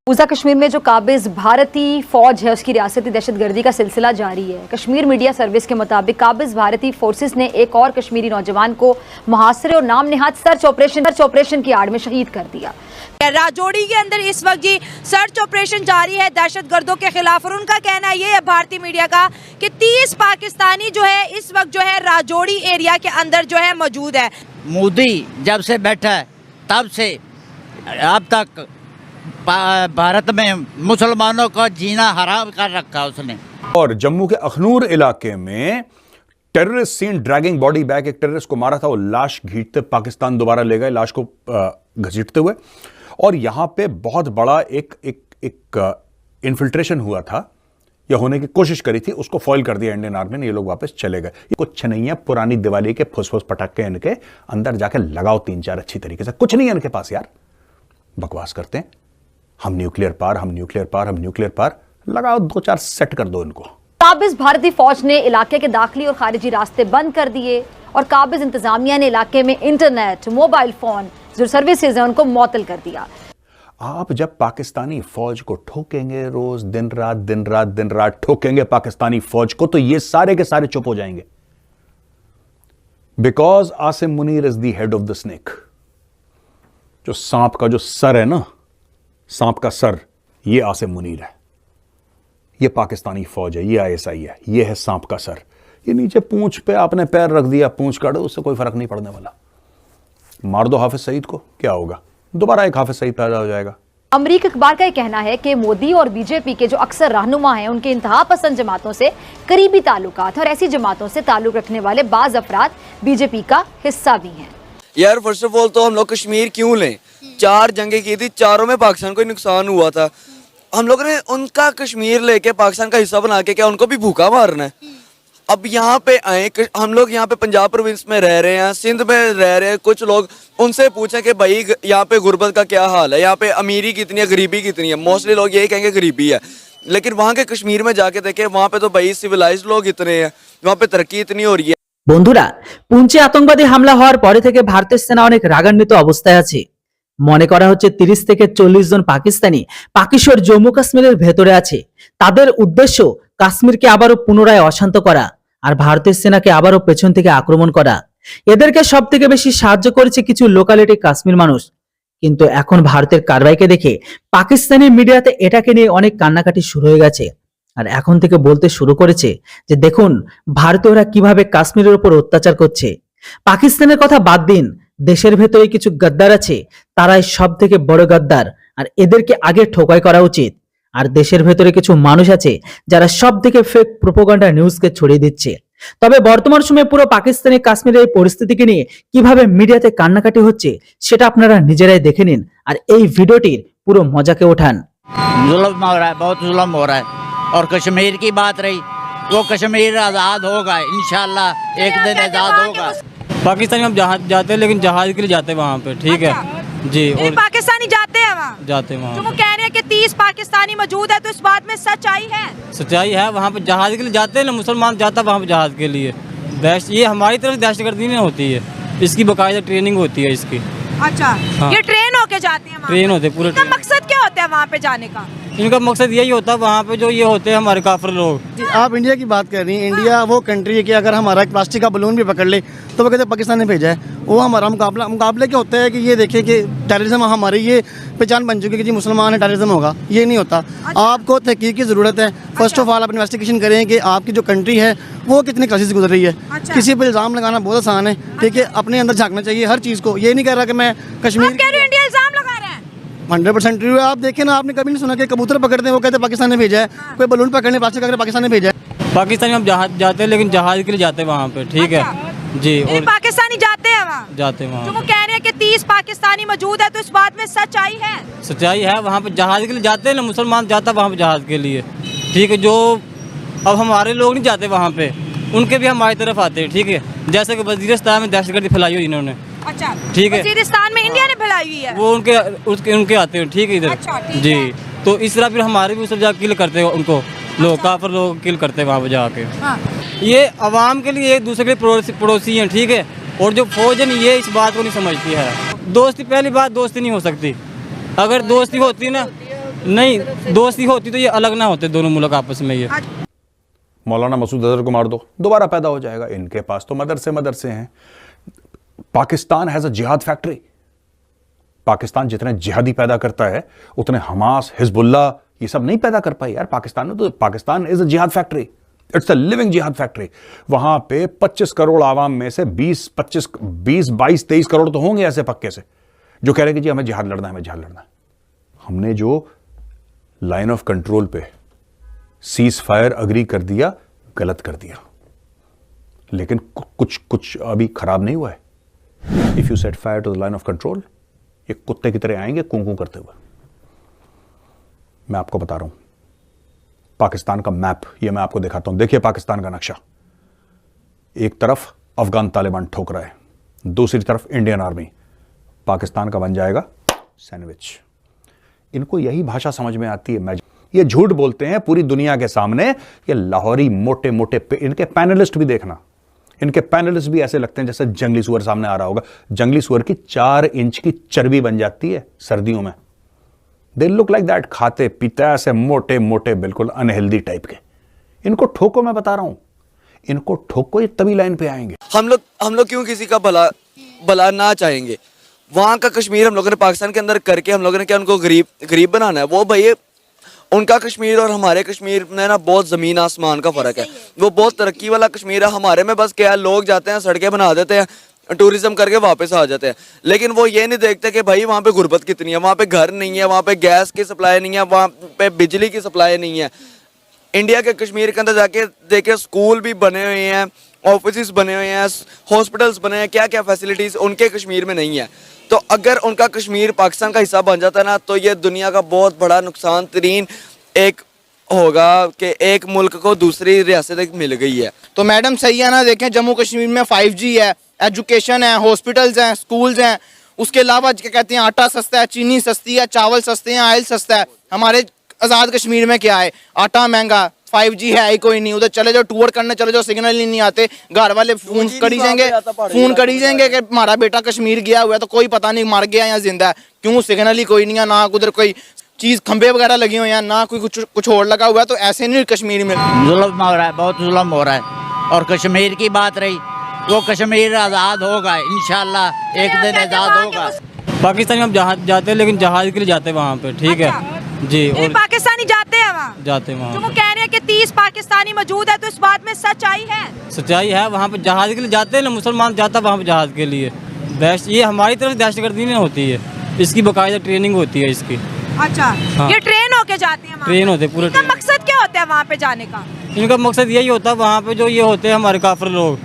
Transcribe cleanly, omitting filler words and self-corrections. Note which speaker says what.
Speaker 1: पूजा कश्मीर में जो काबिज भारतीय फौज है उसकी रियासती दहशतगर्दी का सिलसिला जारी है। कश्मीर मीडिया सर्विस के मुताबिक काबिज भारतीय फोर्सेस ने एक और कश्मीरी नौजवान को मुहासरे और नाम नेहाद सर्च ऑपरेशन की आड़ में शहीद कर दिया।
Speaker 2: राजौरी के अंदर इस वक्त जी सर्च ऑपरेशन जारी है दहशतगर्दों के खिलाफ, और उनका कहना ये है भारतीय मीडिया का कि 30 पाकिस्तानी जो है इस वक्त जो है राजौरी एरिया के अंदर जो है मौजूद है।
Speaker 3: मोदी जब से बैठा है तब से अब तक भारत में मुसलमानों का जीना हराम कर रखा उसने।
Speaker 4: और जम्मू के अखनूर इलाके में terrorist seen dragging body back, एक टेररिस्ट को मारा था, वो लाश घींचते पाकिस्तान दोबारा ले गए लाश को घसीटते हुए। और यहां पे बहुत बड़ा एक इन्फिल्ट्रेशन हुआ था या होने की कोशिश करी थी, उसको फॉइल कर दिया इंडियन आर्मी ने, ये लोग वापस चले गए। कुछ नहीं है, पुरानी दिवाली के फुसफुस पटाखे इनके अंदर जाके लगाओ 3-4 अच्छी तरीके से। कुछ नहीं है इनके पास यार, बकवास करते हैं हम न्यूक्लियर पार, लगाओ 2-4 सेट कर दो इनको।
Speaker 1: काबिज भारतीय फौज ने इलाके के दाखिली और खारिजी रास्ते बंद कर दिए और काबिज इंतजामिया ने इलाके में इंटरनेट, मोबाइल फोन जो सर्विसेज हैं उनको मुअत्तल कर दिया।
Speaker 4: आप जब पाकिस्तानी फौज को ठोकेंगे, रोज दिन रात ठोकेंगे पाकिस्तानी फौज को, तो ये सारे के सारे चुप हो जाएंगे। Because Asim Munir is the head of the snake. जो सांप का जो सर है ना, सांप का सर, ये आसिम मुनीर है, ये पाकिस्तानी फौज है, ये ISI है, ये है सांप का सर। ये नीचे पूंछ पे आपने पैर रख दिया, पूंछ काटो, उससे कोई फर्क नहीं पड़ने वाला। मार दो हाफिज सईद को, क्या होगा? दोबारा एक हाफिज सईद पैदा हो जाएगा।
Speaker 1: अमरीकी अखबार का यह कहना है कि मोदी और बीजेपी के जो अक्सर रहनुमा हैं उनके इंतहा पसंद जमातों से करीबी ताल्लुकात, और ऐसी जमातों से ताल्लुक रखने वाले बाज अफराद बीजेपी का हिस्सा भी हैं।
Speaker 5: यार फर्स्ट ऑफ ऑल तो हम लोग कश्मीर क्यों लें? 4 जंगें की थी, चारों में पाकिस्तान को नुकसान हुआ था। हम लोगों ने उनका कश्मीर लेके पाकिस्तान का हिस्सा बना के क्या उनको भी भूखा मारना है? अब यहाँ पे आए, हम लोग यहाँ पे पंजाब प्रोविंस में रह रहे हैं, सिंध में रह रहे हैं, कुछ लोग उनसे पूछें कि भाई यहाँ पे गुर्बत का क्या हाल है, यहाँ पे अमीरी कितनी है, गरीबी कितनी है। मोस्टली लोग यही कहेंगे गरीबी है, लेकिन वहाँ के कश्मीर में जाके देखें, वहाँ पे तो भाई सिविलाइज्ड लोग इतने हैं, वहाँ पे तरक्की इतनी हो रही है।
Speaker 6: বন্ধুরা, পুঞ্চে আতঙ্কবাদী হামলা হওয়ার পরে থেকে ভারতের সেনা অনেক রাগান্বিত অবস্থায় আছে। মনে করা হচ্ছে 30 থেকে 40 জন পাকিস্তানি পাকিশোর জম্মু কাশ্মীরের ভেতরে আছে। তাদের উদ্দেশ্য কাশ্মীরকে আবারও পুনরায় অশান্ত করা আর ভারতের সেনাকে আবারও পেছন থেকে আক্রমণ করা। এদেরকে সবথেকে বেশি সাহায্য করেছে কিছু লোকালিটি কাশ্মীর মানুষ। কিন্তু এখন ভারতের কারবাইকে দেখে পাকিস্তানি মিডিয়াতে এটাকে নিয়ে অনেক কান্নাকাটি শুরু হয়ে গেছে। আর এখন থেকে বলতে শুরু করেছে যে দেখুন ভারতীয়রা কিভাবে কাশ্মীরের উপর অত্যাচার করছে। পাকিস্তানের কথা বাদ দিন, দেশের ভেতরে কিছু গদ্দার আছে, তারাই সব থেকে বড় গদ্দার, আর এদেরকে আগে ঠোকাই করা উচিত। আর দেশের ভেতরে কিছু মানুষ আছে যারা সব থেকে ফেক প্রোপাগান্ডা নিউজকে ছড়িয়ে দিচ্ছে। তবে বর্তমান সময়ে পুরো পাকিস্তানি কাশ্মীরের এই পরিস্থিতিকে নিয়ে কিভাবে মিডিয়াতে কান্নাকাটি হচ্ছে সেটা আপনারা নিজেরাই দেখে নিন আর এই ভিডিওটির পুরো মজাকে ওঠান।
Speaker 3: जुल्म हो रहा है, बहुत जुल्म हो रहा है। और कश्मीर की बात रही, वो कश्मीर आज़ाद होगा इंशाल्लाह, एक दिन आज़ाद होगा।
Speaker 7: पाकिस्तान में हम जहाज जाते हैं, लेकिन जहाज के लिए जाते हैं वहाँ पे, ठीक है जी। और
Speaker 2: पाकिस्तानी जाते हैं वहाँ,
Speaker 7: जाते हैं
Speaker 2: जो वो
Speaker 7: वहाँ
Speaker 2: कह रहे हैं कि 30 पाकिस्तानी मौजूद है, तो इस बात में सच्चाई है?
Speaker 7: सच्चाई है, वहाँ पे जहाज के लिए जाते हैं ना, मुसलमान जाता है वहाँ पे जहाज के लिए। ये हमारी तरफ दहशतगर्दी नहीं होती है, इसकी बाकायदा ट्रेनिंग होती है इसकी।
Speaker 2: अच्छा
Speaker 7: हाँ।
Speaker 2: ये ट्रेन होके जाते हैं वहाँ
Speaker 7: ट्रेन
Speaker 2: पे?
Speaker 7: होते पूरे
Speaker 2: इनका मकसद क्या होता है वहाँ पे जाने का?
Speaker 7: इनका मकसद यही होता है, वहाँ पे जो ये होते हैं हमारे काफिर लोग।
Speaker 8: आप इंडिया की बात कर रही हैं, इंडिया वो कंट्री है कि अगर हमारा एक प्लास्टिक का बलून भी पकड़ ले तो वो कहते हैं पाकिस्तान ने भेजा है। वो हमारा मुकाबले क्या होता है कि ये देखें कि टेररिज्म हमारी ये पहचान बन चुकी है कि जी मुसलमान है टेररिज्म होगा, ये नहीं होता। आपको तहकीक की ज़रूरत है। फर्स्ट ऑफ ऑल आप इन्वेस्टिगेशन करें कि आपकी जो कंट्री है वो कितनी क्राइसिस गुजर रही है। किसी पर इल्ज़ाम लगाना बहुत आसान है, ठीक है, अपने अंदर झांकना चाहिए हर चीज़ को। ये नहीं कह रहा कि मैं कश्मीर 100% ट्रू है। आप देखें ना, आपने कभी नहीं सुना कि कबूतर पकड़ते हैं वो कहते हैं पाकिस्तान ने भेजा है, कोई बलून पकड़ने प्लास्टिक का पाकिस्तान ने भेजा है।
Speaker 7: पाकिस्तान में हम जहाज जाते हैं, लेकिन जहाज के लिए जाते हैं वहाँ पे, ठीक है जी। और
Speaker 2: पाकिस्तानी जाते हैं वहाँ,
Speaker 7: जाते हैं
Speaker 2: जो वो
Speaker 7: वहाँ
Speaker 2: कह रहे हैं कि 30 पाकिस्तानी मौजूद है, तो इस बात में सच्चाई है?
Speaker 7: सच्चाई है, वहाँ पे जहाज के लिए जाते हैं ना, मुसलमान जाता है वहाँ पे जहाज के लिए, ठीक है। जो अब हमारे लोग नहीं जाते वहाँ पे, उनके भी हमारी तरफ आते हैं, ठीक है। जैसे कि वजीरिस्तान में दहशतगर्दी फैलाई हुई इन्होंने,
Speaker 2: अच्छा
Speaker 7: ठीक है।
Speaker 2: वजीरिस्तान में इंडिया ने फैलाई हुई है,
Speaker 7: वो उनके आते हैं, ठीक है, इधर
Speaker 2: अच्छा, ठीक
Speaker 7: जी।
Speaker 2: है।
Speaker 7: तो इस तरह फिर हमारे भी सब जाकर किल करते हैं उनको, लोग काफिर लोग किल करते हैं वहाँ पे जाके।
Speaker 2: हाँ।
Speaker 7: ये अवाम के लिए एक दूसरे के पड़ोसी हैं, ठीक है। और जो फौज है ये इस बात को नहीं समझती है। दोस्ती, पहली बात दोस्ती नहीं हो सकती। अगर दोस्ती होती ना, नहीं दोस्ती होती तो ये अलग ना होते दोनों मुल्क आपस में ये।
Speaker 4: मौलाना मसूद अजहर को मार दो, दोबारा पैदा हो जाएगा। इनके पास तो मदरसे हैं। पाकिस्तान हैज अ जिहाद फैक्ट्री। पाकिस्तान जितने जिहादी पैदा करता है उतने हमास, हिजबुल्लाह ये सब नहीं पैदा कर पाई यार पाकिस्तान में। तो पाकिस्तान इज अ जिहाद फैक्ट्री, इट्स अ लिविंग जिहाद फैक्ट्री। वहां पे 25 करोड़ आवाम में से 20, 22, 23 करोड़ तो होंगे ऐसे पक्के से जो कह रहे हैं कि जी हमें जिहाद लड़ना है, हमें जिहाद लड़ना है। हमने जो लाइन ऑफ कंट्रोल पे सीज फायर अग्री कर दिया, गलत कर दिया, लेकिन कुछ अभी खराब नहीं हुआ है। If you set fire to the line of control, ये कुत्ते की तरह आएंगे कूं करते हुए। मैं आपको बता रहा हूं पाकिस्तान का मैप, ये मैं आपको दिखाता हूं। देखिए पाकिस्तान का नक्शा, एक तरफ अफगान तालिबान ठोक रहा है, दूसरी तरफ इंडियन आर्मी। पाकिस्तान का बन जाएगा सैंडविच। इनको यही भाषा समझ में आती है। ये झूठ बोलते हैं पूरी दुनिया के सामने। ये लाहौरी मोटे मोटे इनके पैनलिस्ट भी देखना, इनके पैनलिस्ट भी ऐसे लगते हैं जैसे जंगली सुअर सामने आ रहा होगा। जंगली सुअर की 4 इंच की चर्बी बन जाती है सर्दियों में। दे लुक लाइक दैट, खाते पीते ऐसे मोटे मोटे बिल्कुल अनहेल्दी टाइप के। इनको ठोको, मैं बता रहा हूं, इनको ठोको, ये तभी लाइन पे आएंगे।
Speaker 5: हम लोग क्यों किसी का भला ना चाहेंगे। वहाँ का कश्मीर हम लोगों ने पाकिस्तान के अंदर करके हम लोगों ने क्या उनको गरीब बनाना है। वो भाई उनका कश्मीर और हमारे कश्मीर में ना बहुत ज़मीन आसमान का फ़र्क है। वो बहुत तरक्की वाला कश्मीर है, हमारे में बस क्या है, लोग जाते हैं सड़कें बना देते हैं, टूरिज्म करके वापस आ जाते हैं। लेकिन वो ये नहीं देखते कि भाई वहाँ पे गुर्बत कितनी है, वहाँ पे घर नहीं है, वहाँ पे गैस की सप्लाई नहीं है, वहाँ पे बिजली की सप्लाई नहीं है। इंडिया के कश्मीर के अंदर जाके देखे, स्कूल भी बने हुए हैं, ऑफिस बने हुए हैं, हॉस्पिटल्स बने हैं, क्या क्या फैसिलिटीज़ उनके कश्मीर में नहीं है। तो अगर उनका कश्मीर पाकिस्तान का हिस्सा बन जाता है ना, तो ये दुनिया का बहुत बड़ा नुकसान तरीन एक होगा कि एक मुल्क को दूसरी रियासत एक मिल गई है।
Speaker 9: तो मैडम सही है ना, देखें जम्मू कश्मीर में 5G है, एजुकेशन है, हॉस्पिटल्स हैं, स्कूल्स हैं। उसके अलावा क्या कहते हैं, आटा सस्ता है, चीनी सस्ती है, चावल सस्ते हैं, ऑयल सस्ता है। हमारे आज़ाद कश्मीर में क्या है, आटा महंगा, 5G है ही कोई नहीं। उधर चले जाओ, टूर करने चले जाओ, सिग्नल ही नहीं आते। घर वाले फोन करी जाएंगे कि हमारा बेटा कश्मीर गया हुआ है, तो कोई पता नहीं मर गया या जिंदा है, क्यों सिग्नल ही कोई नहीं है, ना उधर कोई चीज़ खंबे वगैरह लगी हुई हैं, ना कोई कुछ और लगा हुआ है। तो ऐसे नहीं कश्मीर में
Speaker 3: जुल्म हो रहा है, बहुत जुल्म हो रहा है। और कश्मीर की बात रही, वो कश्मीर आज़ाद होगा इंशाल्लाह, एक दिन आज़ाद होगा।
Speaker 7: पाकिस्तान में हम जहाज जाते हैं, लेकिन जहाज के लिए जाते हैं वहाँ पे, ठीक है जी। और
Speaker 2: पाकिस्तानी जाते हैं वहाँ,
Speaker 7: जाते हैं वहाँ।
Speaker 2: जो वो कह रहे हैं कि 30 पाकिस्तानी मौजूद है, तो इस बात में सच्चाई है?
Speaker 7: सच्चाई है, वहाँ पे जहाज के लिए जाते हैं ना, मुसलमान जाता है वहाँ पे जहाज के लिए। ये हमारी तरफ दहशतगर्दी नहीं होती है, इसकी बाकायदा ट्रेनिंग होती है इसकी।
Speaker 2: अच्छा
Speaker 7: हाँ।
Speaker 2: ये ट्रेन होके जाते हैं?
Speaker 7: ट्रेन होते पूरे।
Speaker 2: इनका मकसद क्या होता है वहाँ पे जाने का?
Speaker 7: इनका मकसद यही होता है, वहाँ पे जो ये होते हैं हमारे काफिर लोग,